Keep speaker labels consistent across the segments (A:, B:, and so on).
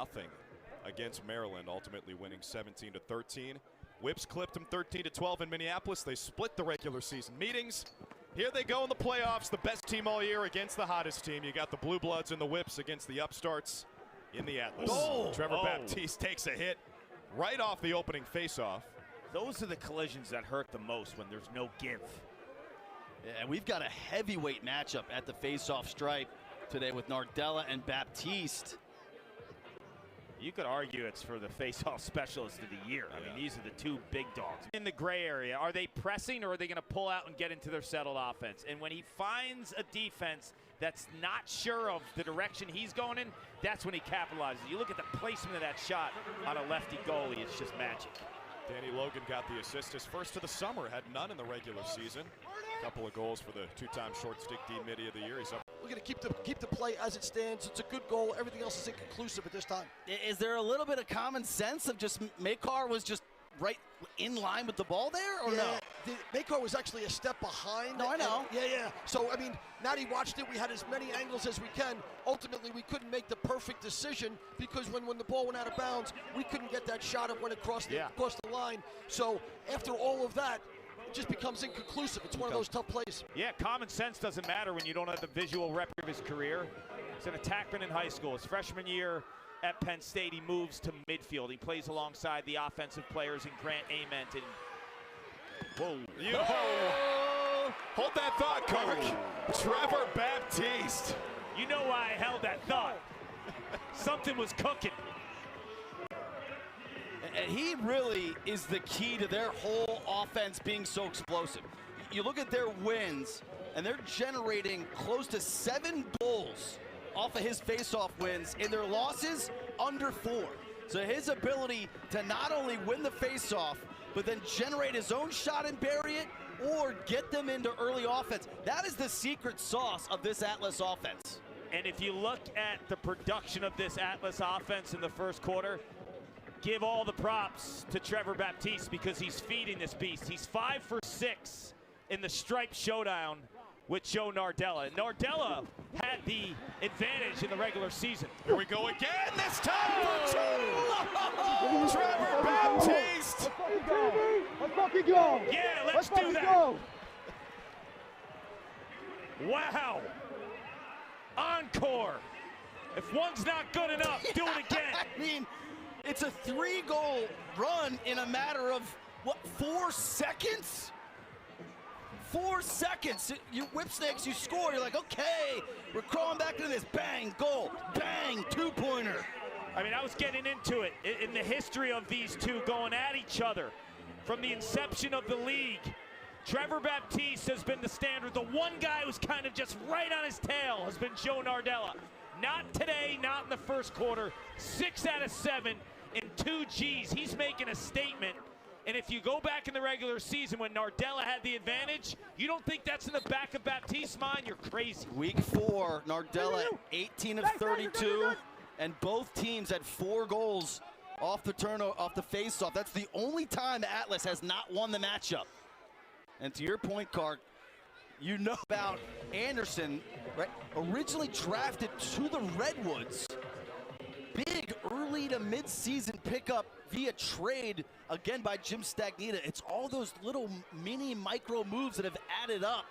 A: nothing against Maryland, ultimately winning 17-13. Whips clipped them 13-12 in Minneapolis. They split the regular season meetings. Here they go in the playoffs, the best team all year against the hottest team. You got the Blue Bloods and the Whips against the upstarts in the Atlas. Trevor Baptiste takes a hit right off the opening faceoff.
B: Those are the collisions that hurt the most when there's no give.
C: Yeah, we've got a heavyweight matchup at the faceoff stripe today with Nardella and Baptiste.
B: You could argue it's for the faceoff specialist of the year. I mean, these are the two big dogs. In the gray area, are they pressing or are they going to pull out and get into their settled offense? And when he finds a defense that's not sure of the direction he's going in, that's when he capitalizes. You look at the placement of that shot on a lefty goalie, it's just magic.
A: Danny Logan got the assist, his first of the summer, had none in the regular season. A couple of goals for the two-time short stick D midi of the year. He's up.
D: We're going to keep the play as it stands. It's a good goal. Everything else is inconclusive at this time.
C: Is there a little bit of common sense of just Makar was just right in line with the ball there, or no?
D: Makar was actually a step behind.
C: No, I know.
D: Yeah. So, I mean, Natty watched it. We had as many angles as we can. Ultimately, we couldn't make the perfect decision because when the ball went out of bounds, we couldn't get that shot of when it crossed the line. So, after all of that, it just becomes inconclusive. It's one of those tough plays.
B: Yeah, common sense doesn't matter when you don't have the visual rep of his career. He's an attackman in high school. His freshman year at Penn State, he moves to midfield. He plays alongside the offensive players in Grant Ament. And
A: hold that thought, Kirk. Trevor Baptiste.
B: You know why I held that thought. Something was cooking.
C: And he really is the key to their whole offense being so explosive. You look at their wins, and they're generating close to 7 goals off of his faceoff wins. In their losses, under 4. So his ability to not only win the faceoff, but then generate his own shot and bury it, or get them into early offense. That is the secret sauce of this Atlas offense.
B: And if you look at the production of this Atlas offense in the first quarter, give all the props to Trevor Baptiste because he's feeding this beast. He's 5 for 6 in the stripe showdown with Joe Nardella. And Nardella had the advantage in the regular season.
A: Here we go again, this time for 2! Trevor Baptiste!
E: Let's fucking go!
B: Yeah, let's do that!
E: Go.
B: Wow! Encore! If one's not good enough, do it again!
C: I mean, it's a 3-goal run in a matter of, what, 4 seconds? 4 seconds. You Whipsnakes, you score. You're like, okay, we're crawling back into this. Bang, goal. Bang, 2-pointer.
B: I mean, I was getting into it in the history of these two going at each other from the inception of the league. Trevor Baptiste has been the standard. The one guy who's kind of just right on his tail has been Joe Nardella. Not today, not in the first quarter. 6 out of 7 in 2 Gs. He's making a statement. And if you go back in the regular season when Nardella had the advantage, you don't think that's in the back of Baptiste's mind? You're crazy.
C: Week 4, Nardella 18 of 32, and both teams had 4 goals off the face-off. That's the only time the Atlas has not won the matchup. And to your point, Clark, you know about Anderson, right? Originally drafted to the Redwoods. Big early to mid-season pickup via trade, again by Jim Stagnita. It's all those little mini micro moves that have added up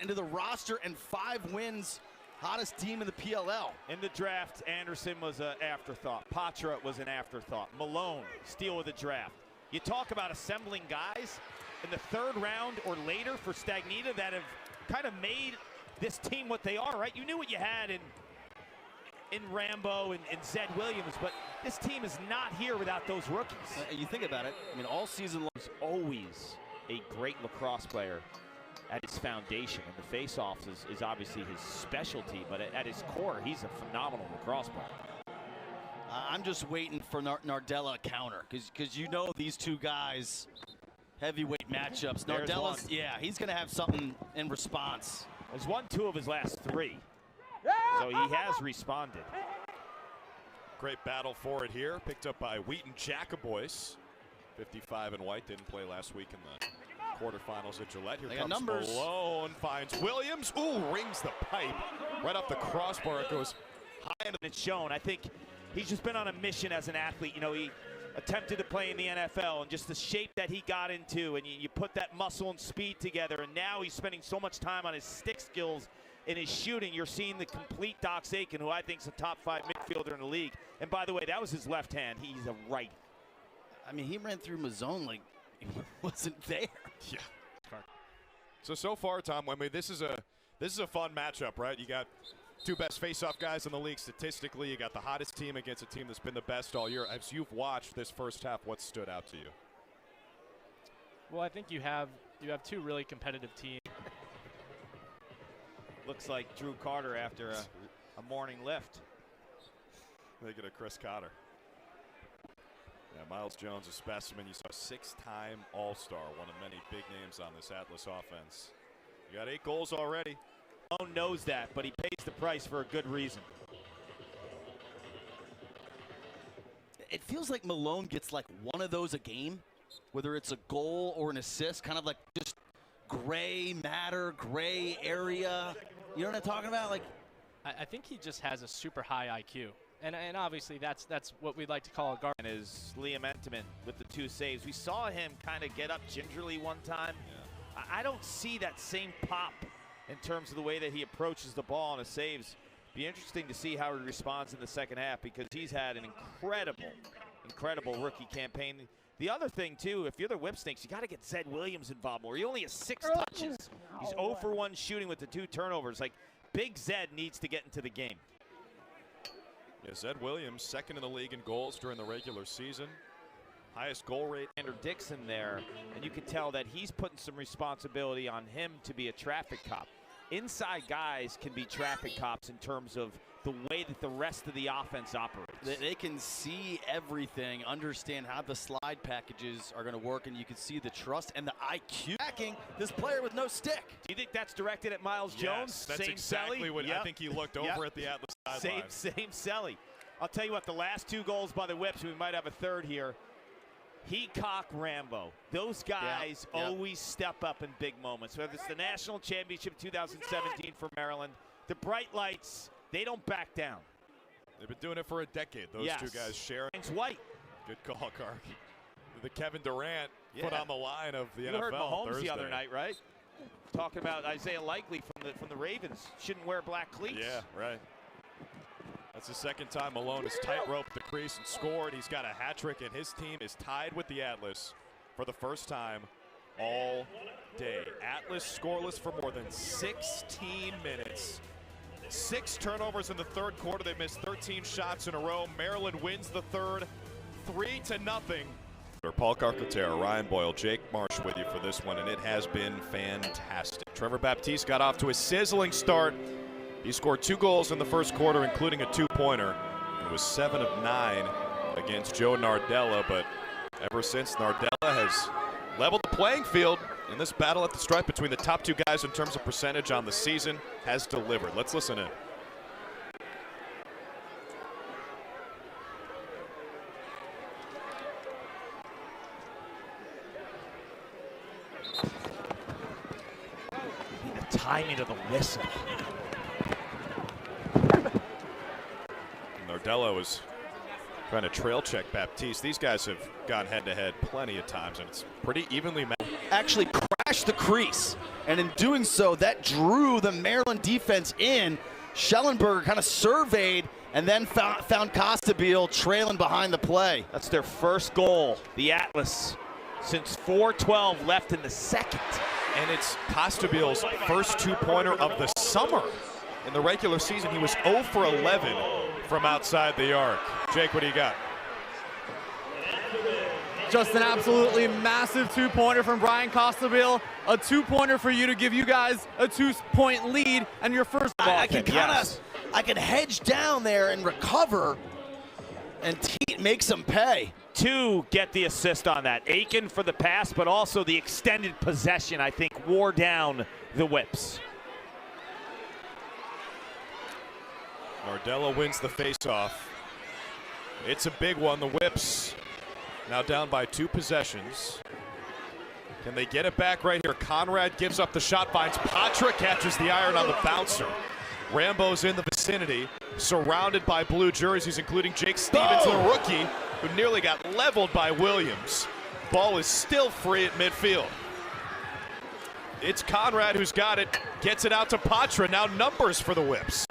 C: into the roster, and 5 wins, hottest team in the PLL.
B: In the draft, Anderson was an afterthought. Patra was an afterthought. Malone, steal of the draft. You talk about assembling guys in the 3rd round or later for Stagnita that have kind of made this team what they are, right? You knew what you had in Rambo and Zed Williams, but this team is not here without those rookies.
C: You think about it, I mean, all season long.
B: He's always a great lacrosse player at his foundation, and the face-offs is obviously his specialty, but at his core, he's a phenomenal lacrosse player.
C: I'm just waiting for Nardella counter, because you know these two guys, heavyweight matchups. Nardella's, yeah, he's going to have something in response.
B: He's won 2 of his last 3. So he has responded.
A: Great battle for it here. Picked up by Wheaton Jacobois. 55 and white. Didn't play last week in the quarterfinals at Gillette. Here comes Malone. Finds Williams. Ooh, rings the pipe. Right off the crossbar. It goes high.
B: And it's shown. I think he's just been on a mission as an athlete. You know, he attempted to play in the NFL, and just the shape that he got into, and you put that muscle and speed together, and now he's spending so much time on his stick skills and his shooting. You're seeing the complete Doc Aiken, who I think is a top 5 midfielder in the league. And by the way, that was his left hand. He's a right.
C: I mean, he ran through Mazzone like he wasn't there.
A: Yeah. So far, Tom, I mean, this is a fun matchup, right? You got two best face-off guys in the league statistically. You got the hottest team against a team that's been the best all year. As you've watched this first half, what stood out to you?
F: Well, I think you have two really competitive teams.
B: Looks like Drew Carter after a morning lift.
A: They get a Chris Cotter. Yeah, Miles Jones, a specimen. You saw a 6-time All-Star, one of many big names on this Atlas offense. You got 8 goals already.
B: Malone knows that, but he pays the price for a good reason.
C: It feels like Malone gets like one of those a game, whether it's a goal or an assist, kind of like just gray matter, gray area. You know what I'm talking about? Like,
F: I think he just has a super high IQ. And obviously that's what we'd like to call a guard.
B: And is Liam Entenmann with the 2 saves. We saw him kind of get up gingerly one time. Yeah. I don't see that same pop in terms of the way that he approaches the ball on his saves. Be interesting to see how he responds in the second half, because he's had an incredible rookie campaign. The other thing, too, if you're the Whipsnakes, you got to get Zed Williams involved more. He only has 6 touches. He's 0 for 1 shooting with the 2 turnovers. Like, Big Zed needs to get into the game.
A: Yeah, Zed Williams, second in the league in goals during the regular season. Highest goal rate.
B: Andrew Dixon there, and you can tell that he's putting some responsibility on him to be a traffic cop. Inside guys can be traffic cops in terms of the way that the rest of the offense operates.
C: they can see everything, understand how the slide packages are going to work, and you can see the trust and the IQ. Backing this player with no stick.
B: Do you think that's directed at Miles Jones?
A: That's
B: same
A: exactly
B: Selly?
A: what I think he looked over at the Atlas sideline.
B: Same Selly. I'll tell you what, the last 2 goals by the Whips, we might have a third here. Heacock, Rambo. Those guys always step up in big moments. Whether it's the National Championship 2017 for Maryland, the Bright Lights, they don't back down.
A: They've been doing it for a decade, those 2 guys sharing.
B: It's White.
A: Good call, Kark. The Kevin Durant put on the line of the NFL.
B: You heard Mahomes
A: Thursday.
B: the other night, right? Talking about Isaiah Likely from the Ravens. Shouldn't wear black cleats.
A: Yeah, right. That's the second time Malone has tight-roped the crease and scored. He's got a hat trick, and his team is tied with the Atlas for the first time all day. Atlas scoreless for more than 16 minutes. 6 turnovers in the third quarter. They missed 13 shots in a row. Maryland wins the third, 3-0. Paul Carcatera, Ryan Boyle, Jake Marsh with you for this one, and it has been fantastic. Trevor Baptiste got off to a sizzling start. He scored 2 goals in the first quarter, including a 2-pointer. It was 7 of 9 against Joe Nardella, but ever since, Nardella has leveled the playing field in this battle at the stripe between the top 2 guys in terms of percentage on the season, has delivered. Let's listen in.
B: The timing of the whistle.
A: Nardella was trying to trail check Baptiste. These guys have gone head-to-head plenty of times, and it's pretty evenly matched.
C: Actually crashed the crease, and in doing so, that drew the Maryland defense in. Schellenberger kind of surveyed and then found Costabile trailing behind the play.
B: That's their first goal, the Atlas, since 4:12 left in the second.
A: And it's Costabile's first 2-pointer of the summer. In the regular season, he was 0 for 11 from outside the arc. Jake, what do you got?
G: Just an absolutely massive 2-pointer from Brian Costabile. A 2-pointer for you to give you guys a 2-point lead and your first ball.
C: I can hedge down there and recover, and Teat makes them pay.
B: 2 get the assist on that. Aiken for the pass, but also the extended possession, I think, wore down the Whips.
A: Nardella wins the faceoff. It's a big one. The Whips now down by 2 possessions. Can they get it back right here? Conrad gives up the shot, finds Patra, catches the iron on the bouncer. Rambo's in the vicinity. surrounded by blue jerseys, including Jake Stevens, the rookie, who nearly got leveled by Williams. Ball is still free at midfield. It's Conrad who's got it, gets it out to Patra. Now numbers for the Whips.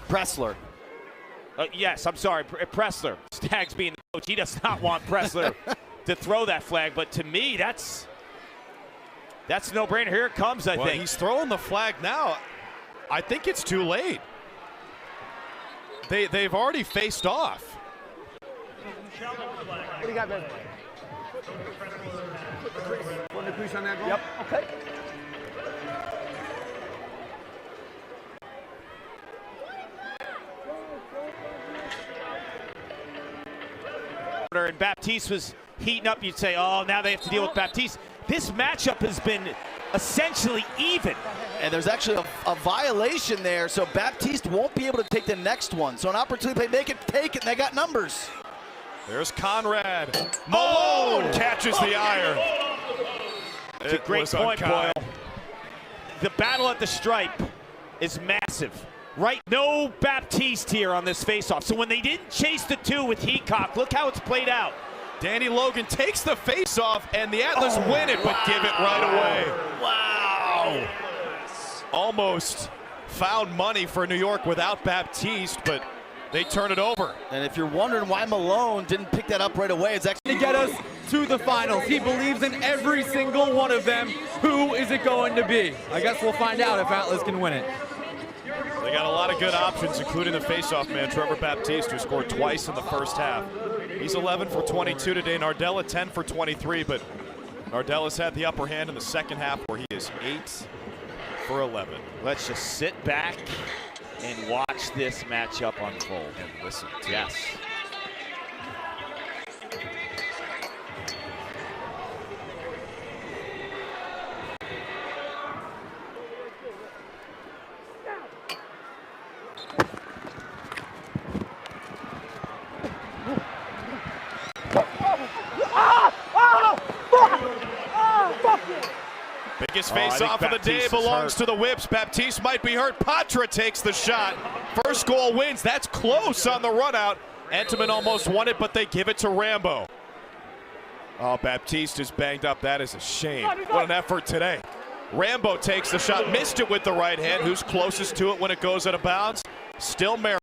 C: Pressler.
B: Yes, I'm sorry, Pressler. Staggs being the coach, he does not want Pressler to throw that flag, but to me, that's a no-brainer. Here it comes, I think.
A: He's throwing the flag now. I think it's too late. They've already faced off.
E: What do you got, man? Put the crease on that goal? Yep. Okay.
B: And Baptiste was heating up, you'd say, oh, now they have to deal with Baptiste. This matchup has been essentially even.
C: And there's actually a violation there, so Baptiste won't be able to take the next one. So an opportunity to make it, take it, and they got numbers.
A: There's Conrad. Malone catches the iron.
B: It's a great point, Boyle. The battle at the stripe is massive. Right, no Baptiste here on this faceoff. So when they didn't chase the two with Heacock, look how it's played out.
A: Danny Logan takes the faceoff, and the Atlas win it, but give it right away.
C: Wow.
A: Almost found money for New York without Baptiste, but they turn it over.
C: And if you're wondering why Malone didn't pick that up right away, it's actually
G: To get us to the finals. He believes in every single one of them. Who is it going to be? I guess we'll find out if Atlas can win it.
A: They got a lot of good options, including the faceoff man, Trevor Baptiste, who scored twice in the first half. He's 11 for 22 today. Nardella 10 for 23, but Nardella's had the upper hand in the second half where he is 8 for 11.
B: Let's just sit back and watch this matchup unfold.
A: And listen to
B: yes.
A: Biggest face-off of the day belongs to the Whips. Baptiste might be hurt. Patra takes the shot. First goal wins. That's close on the run-out. Entenmann almost won it, but they give it to Rambo. Oh, Baptiste is banged up. That is a shame. What an effort today. Rambo takes the shot. Missed it with the right hand. Who's closest to it when it goes out of bounds? Still Maryland.